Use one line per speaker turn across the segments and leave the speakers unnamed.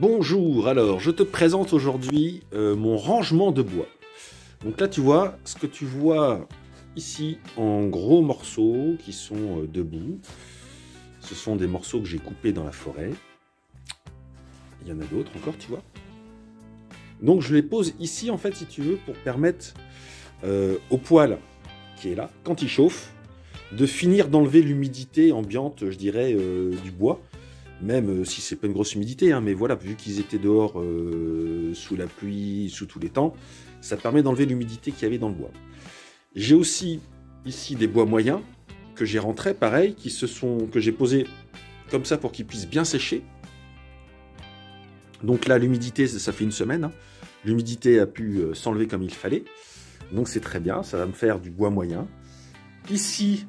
Bonjour, alors je te présente aujourd'hui mon rangement de bois. Donc là tu vois, ce que tu vois ici en gros morceaux qui sont debout, ce sont des morceaux que j'ai coupés dans la forêt. Il y en a d'autres encore, tu vois. Donc je les pose ici en fait si tu veux pour permettre au poêle qui est là, quand il chauffe, de finir d'enlever l'humidité ambiante, je dirais, du bois. Même si c'est pas une grosse humidité, hein, mais voilà, vu qu'ils étaient dehors sous la pluie, sous tous les temps, ça permet d'enlever l'humidité qu'il y avait dans le bois. J'ai aussi ici des bois moyens que j'ai rentrés, pareil, que j'ai posés comme ça pour qu'ils puissent bien sécher. Donc là, l'humidité, ça fait une semaine, hein. L'humidité a pu s'enlever comme il fallait, donc c'est très bien, ça va me faire du bois moyen. Ici,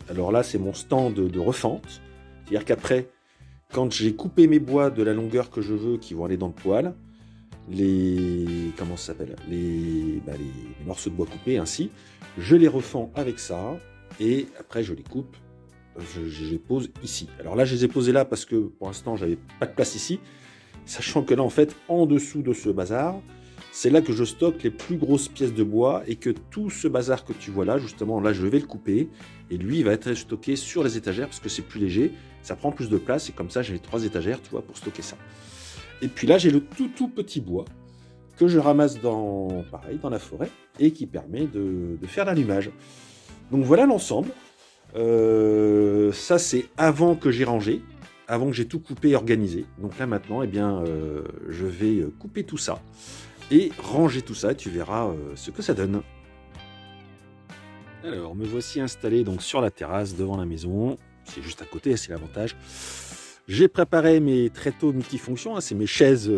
alors là c'est mon stand de refente, c'est-à-dire qu'après, quand j'ai coupé mes bois de la longueur que je veux, qui vont aller dans le poêle, comment ça s'appelle, les morceaux de bois coupés ainsi, je les refends avec ça, et après je les coupe, je les pose ici. Alors là je les ai posés là parce que pour l'instant j'avais pas de place ici, sachant que là en fait, en dessous de ce bazar, c'est là que je stocke les plus grosses pièces de bois et que tout ce bazar que tu vois là, justement, là je vais le couper et lui il va être stocké sur les étagères parce que c'est plus léger, ça prend plus de place et comme ça j'ai les 3 étagères, tu vois, pour stocker ça. Et puis là j'ai le tout petit bois que je ramasse pareil, dans la forêt et qui permet de faire l'allumage. Donc voilà l'ensemble. Ça c'est avant que j'ai rangé, avant que j'ai tout coupé et organisé. Donc là maintenant, eh bien, je vais couper tout ça et ranger tout ça, tu verras ce que ça donne. Alors, me voici installé donc sur la terrasse devant la maison. C'est juste à côté, c'est l'avantage. J'ai préparé mes tréteaux multifonctions, hein, c'est mes chaises,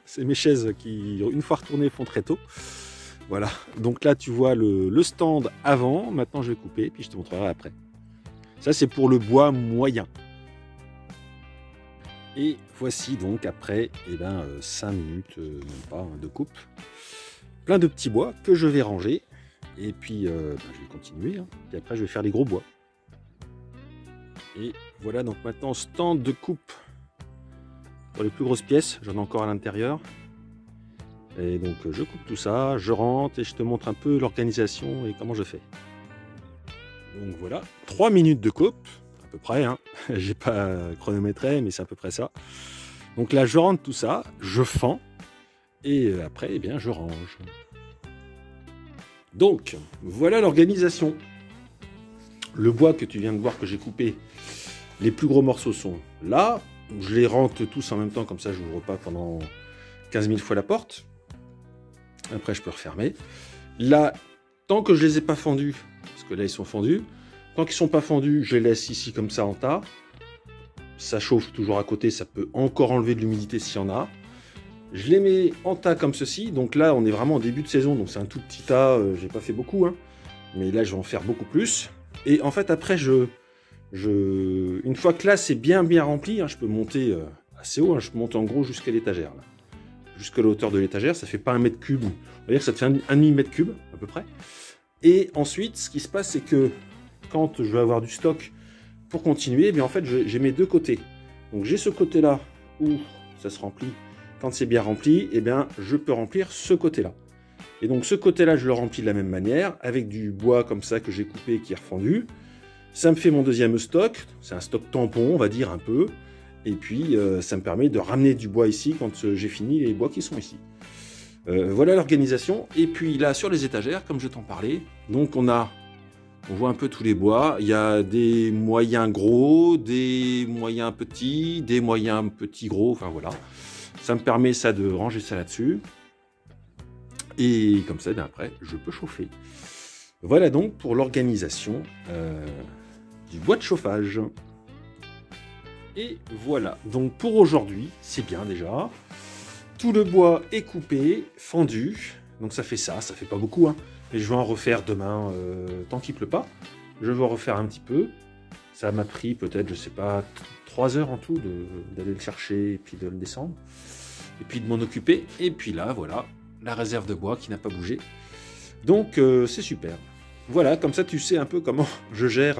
c'est mes chaises qui, une fois retournées, font tréteaux. Voilà, donc là tu vois le stand avant, maintenant je vais couper, puis je te montrerai après. Ça c'est pour le bois moyen. Et voici donc après 5 minutes, même pas, hein, de coupe. Plein de petits bois que je vais ranger. Et puis je vais continuer. Hein. Puis après je vais faire les gros bois. Et voilà donc maintenant stand de coupe pour les plus grosses pièces. J'en ai encore à l'intérieur. Et donc je coupe tout ça, je rentre et je te montre un peu l'organisation et comment je fais. Donc voilà, 3 minutes de coupe. À peu près, hein. J'ai pas chronométré, mais c'est à peu près ça. Donc là, je rentre tout ça, je fends, et après, eh bien, je range. Donc, voilà l'organisation. Le bois que tu viens de voir que j'ai coupé, les plus gros morceaux sont là. Je les rentre tous en même temps, comme ça, je n'ouvre pas pendant 15 000 fois la porte. Après, je peux refermer. Là, tant que je les ai pas fendus, parce que là, ils sont fendus, tant qu'ils ne sont pas fendus, je les laisse ici comme ça en tas. Ça chauffe toujours à côté, ça peut encore enlever de l'humidité s'il y en a. Je les mets en tas comme ceci. Donc là, on est vraiment au début de saison, donc c'est un tout petit tas. J'ai pas fait beaucoup, hein. Mais là, je vais en faire beaucoup plus. Et en fait, après, une fois que là, c'est bien rempli, hein, je peux monter assez haut. Hein, je monte en gros jusqu'à l'étagère. Jusqu'à la hauteur de l'étagère, ça fait pas 1 mètre cube. On va dire que ça te fait un demi-mètre cube, à peu près. Et ensuite, ce qui se passe, c'est que quand je vais avoir du stock pour continuer, eh bien en fait j'ai mes deux côtés. Donc j'ai ce côté là où ça se remplit. Quand c'est bien rempli, eh bien je peux remplir ce côté là. Et donc ce côté là je le remplis de la même manière avec du bois comme ça que j'ai coupé qui est refendu. Ça me fait mon deuxième stock. C'est un stock tampon, on va dire un peu. Et puis ça me permet de ramener du bois ici quand j'ai fini les bois qui sont ici. Voilà l'organisation. Et puis là sur les étagères, comme je t'en parlais, donc on voit un peu tous les bois. Il y a des moyens gros, des moyens petits, des moyens petits gros. Enfin voilà. Ça me permet ça de ranger ça là-dessus. Et comme ça, bien après, je peux chauffer. Voilà donc pour l'organisation du bois de chauffage. Et voilà. Donc pour aujourd'hui, c'est bien déjà. Tout le bois est coupé, fendu. Donc ça fait ça. Ça fait pas beaucoup, hein. Et je vais en refaire demain, tant qu'il pleut pas. Je vais en refaire un petit peu. Ça m'a pris peut-être, je sais pas, 3 heures en tout d'aller le chercher et puis de le descendre. Et puis de m'en occuper. Et puis là, voilà, la réserve de bois qui n'a pas bougé. Donc c'est super. Voilà, comme ça tu sais un peu comment je gère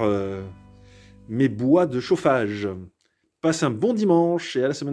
mes bois de chauffage. Passe un bon dimanche et à la semaine prochaine.